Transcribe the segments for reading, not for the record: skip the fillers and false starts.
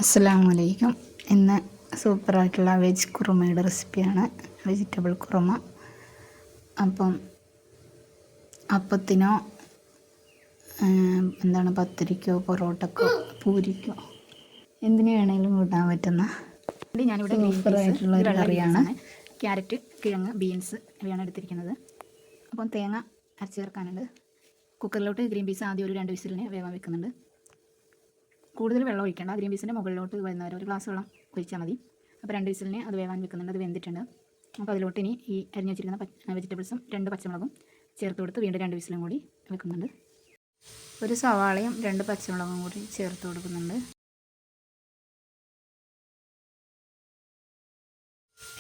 അസ്സലാമലൈക്കും. ഇന്ന് സൂപ്പറായിട്ടുള്ള വെജ് കുറുമയുടെ റെസിപ്പിയാണ്, വെജിറ്റബിൾ കുറുമ. അപ്പം അപ്പത്തിനോ പത്തിരിക്കോ പൊറോട്ടക്കോ പൂരിക്കോ എന്തിനു വേണമെങ്കിലും കൂട്ടാൻ പറ്റുന്ന ഞാനിവിടെ സൂപ്പറായിട്ടുള്ള ഒരു കറിയാണ്. ക്യാരറ്റ്, കിഴങ്ങ്, ബീൻസ് ഇവയാണ് എടുത്തിരിക്കുന്നത്. അപ്പം തേങ്ങ അരച്ച് ചേർക്കാനുണ്ട്. കുക്കറിലോട്ട് ഗ്രീൻ പീസ് ആദ്യം ഒരു 2 വിസിലിന് വേവാൻ വെക്കുന്നുണ്ട്. കൂടുതൽ വെള്ളം ഒഴിക്കേണ്ട. ഗ്രീൻ പീസിൻ്റെ മുകളിലോട്ട് വരുന്നവരെ ഒരു ഗ്ലാസ് വെള്ളം ഒഴിച്ചാൽ മതി. അപ്പോൾ 2 വിസിലിന് അത് വേവാൻ വെക്കുന്നുണ്ട്. അത് വെന്തിട്ടുണ്ട്. അപ്പോൾ അതിലോട്ട് ഇനി ഈ അരിഞ്ഞ് വെച്ചിരിക്കുന്ന വെജിറ്റബിൾസും 2 പച്ചമുളകും ചേർത്ത് കൊടുത്ത് വീണ്ടും 2 വിസിലും കൂടി വെക്കുന്നുണ്ട്. ഒരു സവാളയും 2 പച്ചമുളകും കൂടി ചേർത്ത് കൊടുക്കുന്നുണ്ട്.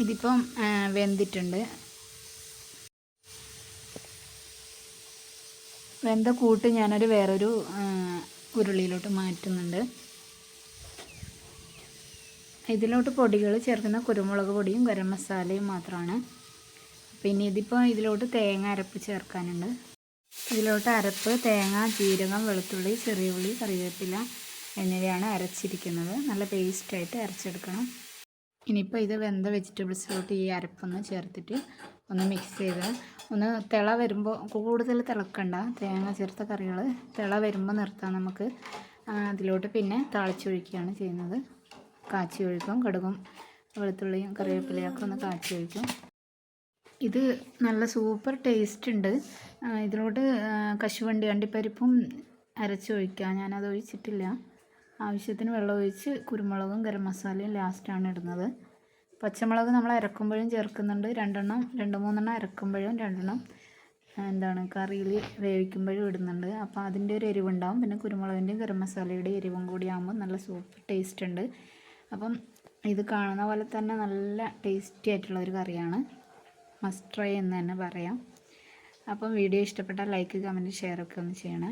ഇതിപ്പം വെന്തിട്ടുണ്ട്. വെന്ത കൂട്ട് ഞാനൊരു വേറൊരു ഉരുളിയിലോട്ട് മാറ്റുന്നുണ്ട്. ഇതിലോട്ട് പൊടികൾ ചേർക്കുന്ന കുരുമുളക് പൊടിയും ഗരം മസാലയും മാത്രമാണ്. പിന്നെ ഇതിലോട്ട് തേങ്ങ അരപ്പ് ചേർക്കാനുണ്ട്. ഇതിലോട്ട് അരപ്പ് തേങ്ങ, ജീരകം, വെളുത്തുള്ളി, ചെറിയ ഉള്ളി, കറിവേപ്പില എന്നിവയാണ് അരച്ചിരിക്കുന്നത്. നല്ല പേസ്റ്റായിട്ട് അരച്ചെടുക്കണം. ഇനിയിപ്പോൾ ഇത് വെന്ത വെജിറ്റബിൾസിലോട്ട് ഈ അരപ്പൊന്ന് ചേർത്തിട്ട് ഒന്ന് മിക്സ് ചെയ്ത് ഒന്ന് തിള വരുമ്പോൾ, കൂടുതൽ തിളക്കണ്ട, തേങ്ങ ചേർത്ത കറികൾ തിള വരുമ്പോൾ നിർത്താം നമുക്ക്. അതിലോട്ട് പിന്നെ താളിച്ചൊഴിക്കുകയാണ് ചെയ്യുന്നത്. കാച്ചി ഒഴിക്കും. കടുകും വെളുത്തുള്ളിയും കറിവേപ്പിലയൊക്കെ ഒന്ന് കാച്ചി ഒഴിക്കും. ഇത് നല്ല സൂപ്പർ ടേസ്റ്റ് ഉണ്ട്. ഇതിലോട്ട് കശുവണ്ടി അണ്ടിപ്പരിപ്പും അരച്ചൊഴിക്കുക. ഞാനത് ഒഴിച്ചിട്ടില്ല. ആവശ്യത്തിന് വെള്ളം ഒഴിച്ച് കുരുമുളകും ഗരം മസാലയും ലാസ്റ്റാണ് ഇടുന്നത്. പച്ചമുളക് നമ്മൾ അരക്കുമ്പോഴും ചേർക്കുന്നുണ്ട്. 2-3 അരക്കുമ്പോഴും 2 കറിയിൽ വേവിക്കുമ്പോഴും ഇടുന്നുണ്ട്. അപ്പോൾ അതിൻ്റെ ഒരു എരിവുണ്ടാവും. പിന്നെ കുരുമുളകിൻ്റെയും ഗരം മസാലയുടെ എരിവും കൂടി ആകുമ്പോൾ നല്ല സൂപ്പർ ടേസ്റ്റ് ഉണ്ട്. അപ്പം ഇത് കാണുന്ന പോലെ തന്നെ നല്ല ടേസ്റ്റി ആയിട്ടുള്ള ഒരു കറിയാണ്. മസ്റ്റ് ട്രൈ എന്ന് തന്നെ പറയാം. അപ്പം വീഡിയോ ഇഷ്ടപ്പെട്ടാൽ ലൈക്ക്, കമൻറ്റ്, ഷെയർ ഒക്കെ ഒന്ന് ചെയ്യണേ.